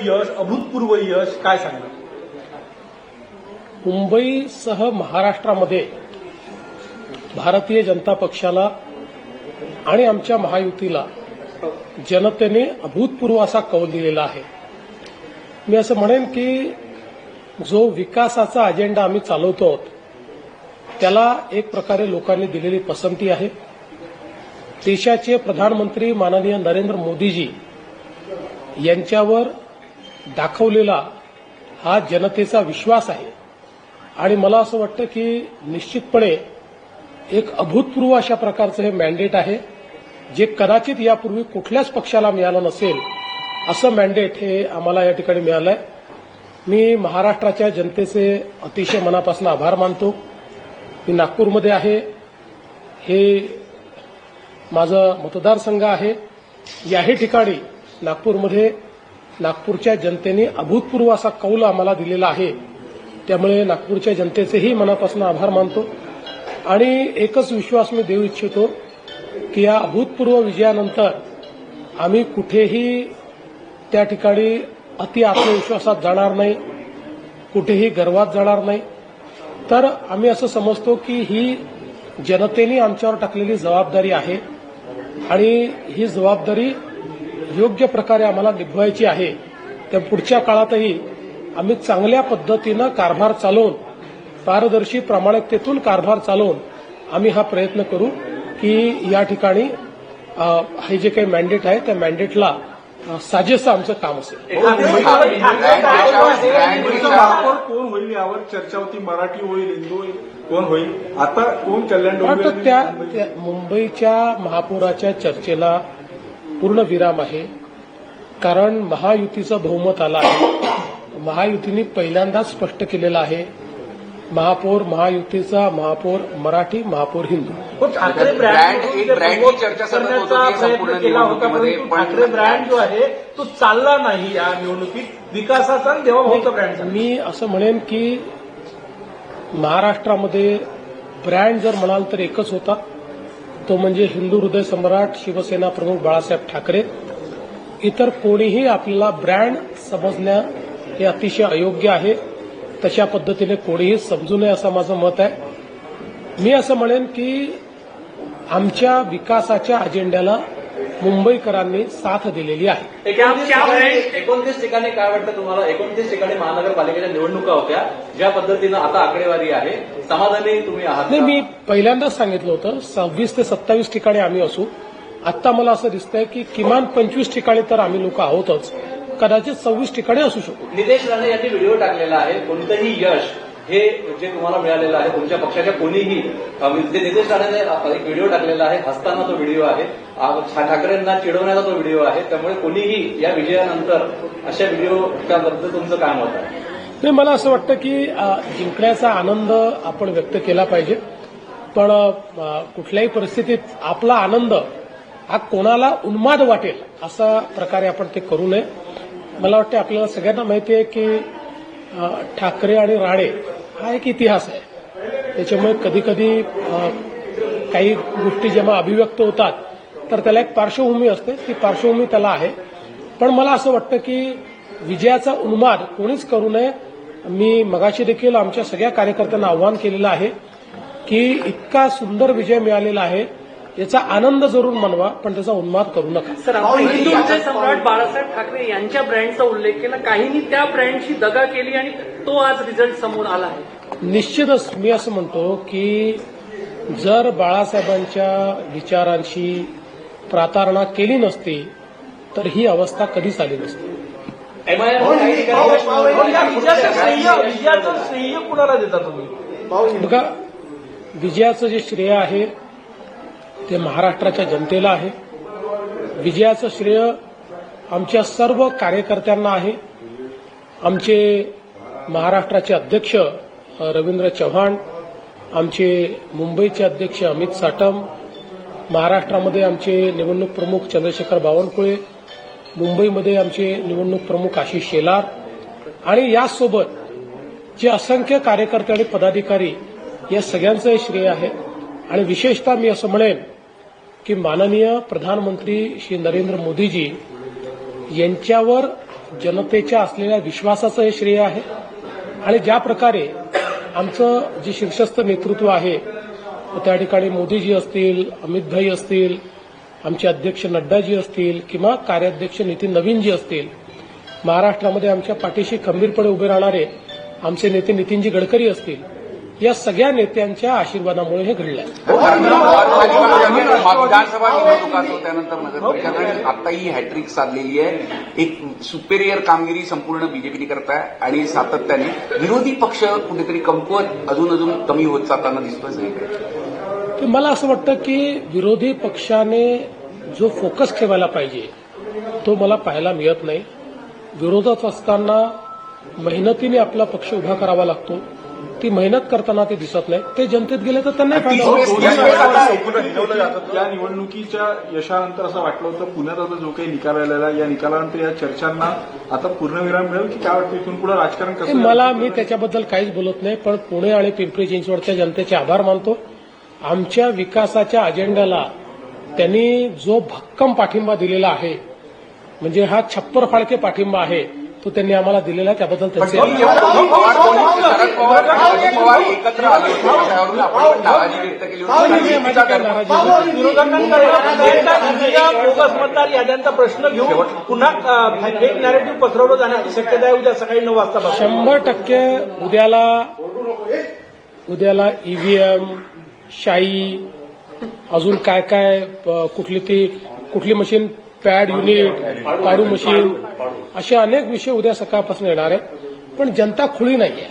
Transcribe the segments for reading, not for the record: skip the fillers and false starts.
यश, अभूतपूर्व यश, काय सांगणार? मुंबईसह महाराष्ट्रामध्ये भारतीय जनता पक्षाला आणि आमच्या महायुतीला जनतेने अभूतपूर्व असा कौल दिलेला आहे. मी असं म्हणेन की जो विकासाचा अजेंडा आम्ही चालवतो त्याला एक प्रकारे लोकांनी दिलेली पसंती आहे. देशाचे प्रधानमंत्री माननीय नरेंद्र मोदीजी यांच्यावर दाखवलेला हा जनतेचा विश्वास आहे आणि मला असं वाटतं की निश्चितपणे एक अभूतपूर्व अशा प्रकारचं हे मॅन्डेट आहे जे कदाचित यापूर्वी कुठल्याच पक्षाला मिळालं नसेल असं मॅन्डेट हे आम्हाला या ठिकाणी मिळालं आहे. मी महाराष्ट्राच्या जनतेचे अतिशय मनापासून आभार मानतो. मी नागपूरमध्ये आहे, हे माझं मतदारसंघ आहे. याही ठिकाणी नागपूरमध्ये नागपूरच्या जनतेने अभूतपूर्व असा कौल आम्हाला दिलेला आहे. त्यामुळे नागपूरच्या जनतेचेही मनापासून आभार मानतो आणि एकच विश्वास मी देऊ इच्छितो की या अभूतपूर्व विजयानंतर आम्ही कुठेही त्या ठिकाणी अति आत्मविश्वासात जाणार नाही, कुठेही गर्वात जाणार नाही. तर आम्ही असं समजतो की ही जनतेने आमच्यावर टाकलेली जबाबदारी आहे आणि ही जबाबदारी योग्य प्रकारे आम्हाला निभवायची आहे. त्या पुढच्या काळातही आम्ही चांगल्या पद्धतीनं कारभार चालवून, पारदर्शी प्रामाणिकतेतून कारभार चालवून आम्ही हा प्रयत्न करू की या ठिकाणी हे जे काही मॅन्डेट आहे त्या मॅन्डेटला साजेसं आमचं काम असेल. महापौर कोण होईल यावर चर्चा होती. मराठी होईल, हिंदू होईल, कोण होईल? आता कोण कल्याण डोंबिवली? त्या मुंबईच्या महापौराच्या चर्चेला पूर्ण विराम आहे. कारण महायुतीचं बहुमत आलं आहे. महायुतीने पहिल्यांदाच स्पष्ट केलेलं आहे महापौर महायुतीचा, महापौर मराठी, महापौर हिंदू. ठाकरे ब्रँडची चर्चा करण्याचा प्रयत्न केला होता, परंतु ठाकरे ब्रँड जो आहे तो चालला नाही या निवडणुकीत. विकासाचा आणि देवाभाऊचा ब्रँड. मी असं म्हणेन की महाराष्ट्रामध्ये ब्रँड जर म्हणाल तर एकच होता, तो म्हणजे हिंदू हृदय सम्राट शिवसेना प्रमुख बाळासाहेब ठाकरे. इतर कोणीही आपल्याला ब्रँड समजण्या हे अतिशय अयोग्य आहे. तशा पद्धतीने कोणीही समजू नये असं माझं मत आहे. मी असं म्हणेन की आमच्या विकासाच्या अजेंड्याला मुंबईकरांनी साथ दिलेली आहे. 29 ठिकाणी काय वाटतं तुम्हाला? 29 ठिकाणी महानगरपालिकेच्या निवडणुका होत्या, ज्या पद्धतीनं आता आकडेवारी आहे, समाधानी तुम्ही आहात? नाही, मी पहिल्यांदाच सांगितलं होतं 26 ते 27 ठिकाणी आम्ही असू. आता मला असं दिसतंय की किमान 25 ठिकाणी तर आम्ही लोक आहोतच, कदाचित 26 ठिकाणी असू शकू. नितेश राणे यांनी व्हिडिओ टाकलेला आहे. कोणतंही यश हे जे तुम्हाला मिळालेलं आहे तुमच्या पक्षाच्या कोणीही, नितेश राणेने एक व्हिडिओ टाकलेला आहे, हसताना तो व्हिडिओ आहे, ठाकरेंना चिडवण्याचा तो व्हिडिओ आहे. त्यामुळे कोणीही या विजयानंतर अशा व्हिडिओच्याबद्दल तुमचं काय मत आहे? नाही, मला असं वाटतं की जिंकण्याचा आनंद आपण व्यक्त केला पाहिजे, पण कुठल्याही परिस्थितीत आपला आनंद हा कोणाला उन्माद वाटेल असा प्रकारे आपण ते करू नये. मला वाटतं आपल्याला सगळ्यांना माहिती आहे की ठाकरे आणि राणे हा एक इतिहास आहे. त्याच्यामुळे कधी कधी काही गोष्टी जेव्हा अभिव्यक्त होतात तर त्याला एक पार्श्वभूमी असते, ती पार्श्वभूमी त्याला आहे. पण मला असं वाटतं की विजयाचा उन्माद कोणीच करू नये. मी मगाशी देखील आमच्या सगळ्या कार्यकर्त्यांना आवाहन केलेलं आहे की इतका सुंदर विजय मिळालेला आहे, याचा आनंद जरूर मनवा, पण त्याचा उन्माद करू नका. सर, हिंदू हृदय सम्राट बाळासाहेब ठाकरे यांच्या ब्रँडचा उल्लेख केला, काहींनी त्या ब्रँडची दगा केली आणि तो आज रिझल्ट समोर आला आहे. निश्चितच मी असं म्हणतो की जर बाळासाहेबांच्या विचारांशी प्रतारणा केली नसती तर ही अवस्था कधीच आली नसती. विजयाचं श्रेय कुणाला देता तुम्ही? बघा, विजयाचं जे श्रेय आहे ते महाराष्ट्राच्या जनतेला आहे. विजयाचं श्रेय आमच्या सर्व कार्यकर्त्यांना आहे. आमचे महाराष्ट्राचे अध्यक्ष रवींद्र चव्हाण, आमचे मुंबईचे अध्यक्ष अमित साटम, महाराष्ट्रामध्ये आमचे निवडणूक प्रमुख चंद्रशेखर बावनकुळे, मुंबईमध्ये आमचे निवडणूक प्रमुख आशिष शेलार आणि यासोबत जे असंख्य कार्यकर्ते आणि पदाधिकारी, या सगळ्यांचं हे श्रेय आहे. आणि विशेषतः मी असं म्हणेन की माननीय प्रधानमंत्री श्री नरेंद्र मोदीजी यांच्यावर जनतेच्या असलेल्या विश्वासाचं हे श्रेय आहे आणि ज्या प्रकारे आमचं जे शीर्षस्थ नेतृत्व आहे त्या ठिकाणी मोदीजी असतील, अमितभाई असतील, आमचे अध्यक्ष नड्डाजी असतील किंवा कार्याध्यक्ष नितीन नवीनजी असतील, महाराष्ट्रामध्ये आमच्या पाठीशी खंबीरपणे उभे राहणारे आमचे नेते नितीनजी गडकरी असतील, या सगळ्या नेत्यांच्या आशीर्वादामुळे हे घडलं विधानसभा निवडणूक असो त्यानंतर नगर परिषद आणि आता ही हॅट्रिक साधलेली आहे. एक सुपेरियर कामगिरी संपूर्ण बीजेपीने करत आहे आणि सातत्याने विरोधी पक्ष कुठेतरी कमकुवत अजून कमी होत जाताना दिसतोय सगळीकडे. मला असं वाटतं की विरोधी पक्षाने जो फोकस ठेवायला पाहिजे तो मला पाहायला मिळत नाही. विरोधात असताना मेहनतीने आपला पक्ष उभा करावा लागतो, ती मेहनत करताना ते दिसत नाही. ते जनतेत गेले तर त्यांना फायदा होतो. या निवडणुकीच्या यशानंतर असं वाटलं होतं पुण्यात आता जो काही निकाल आलेला या निकालानंतर या चर्चांना आता पूर्णविराम मिळेल की काय वाटतं इथून पुढे राजकारण कसं? मी त्याच्याबद्दल काहीच बोलत नाही, पण पुणे आणि पिंपरी चिंचवडच्या जनतेचे आभार मानतो. आमच्या विकासाच्या अजेंड्याला त्यांनी जो भक्कम पाठिंबा दिलेला आहे, म्हणजे हा छप्पर फाळके पाठिंबा आहे, तो त्यांनी आम्हाला दिलेला आहे, त्याबद्दल त्यांचे शरद पवार अजित पवार एकत्र आले होते त्यावरून आपण नाराजी व्यक्त केली होती. बोगस मतदार याद्यांचा प्रश्न घेऊन पुन्हा फेक नॅरेटिव्ह पसरवलं जाण्याची शक्यता आहे उद्या सकाळी 9 वाजता. 100% उद्याला ईव्हीएम, शाई, अजून काय काय कुठली मशीन, पॅड युनिट, पाडू मशीन, असे अनेक विषय उद्या सकाळपासून येणार आहेत. पण जनता खुली नहीं है.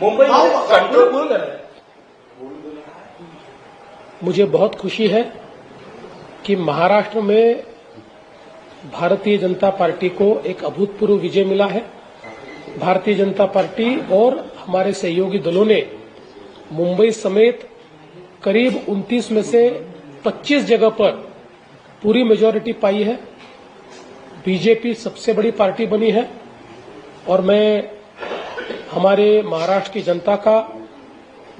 मुझे बहुत खुशी है कि महाराष्ट्र में भारतीय जनता पार्टी को एक अभूतपूर्व विजय मिला है. भारतीय जनता पार्टी और हमारे सहयोगी दलों ने मुंबई समेत करीब 29 में से 25 जगह पर पूरी मेजॉरिटी पाई है. बीजेपी सबसे बड़ी पार्टी बनी है और मैं हमारे महाराष्ट्र की जनता का,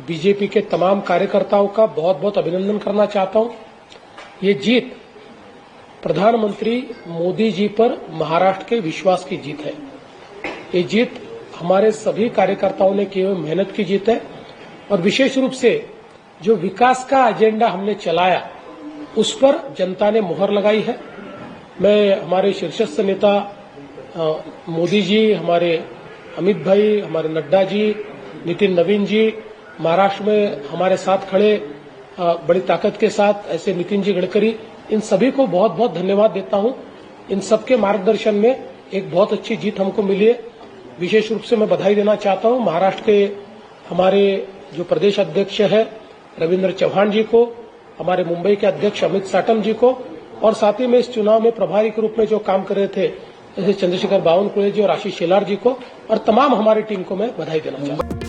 बीजेपी के तमाम कार्यकर्ताओं का बहुत बहुत अभिनंदन करना चाहता हूं. ये जीत प्रधानमंत्री मोदी जी पर महाराष्ट्र के विश्वास की जीत है. ये जीत हमारे सभी कार्यकर्ताओं ने की हुई मेहनत की जीत है और विशेष रूप से जो विकास का एजेंडा हमने चलाया उस पर जनता ने मुहर लगाई है. मैं हमारे शीर्षस्थ नेता मोदी जी, हमारे अमित भाई, हमारे नड्डा जी, नितिन नवीन जी, महाराष्ट्र में हमारे साथ खड़े बड़ी ताकत के साथ ऐसे नितिन जी गडकरी, इन सभी को बहुत बहुत धन्यवाद देता हूं. इन सबके मार्गदर्शन में एक बहुत अच्छी जीत हमको मिली है. विशेष रूप से मैं बधाई देना चाहता हूं महाराष्ट्र के हमारे जो प्रदेश अध्यक्ष है रविंद्र चौहान जी को, हमारे मुंबई के अध्यक्ष अमित साटम जी को, और साथ ही में इस चुनाव में प्रभारी के रूप में जो काम कर रहे थे जैसे चंद्रशेखर बावनकुळे जी और आशीष शेलार जी को, और तमाम हमारी टीम को मैं बधाई देना चाहता हूं.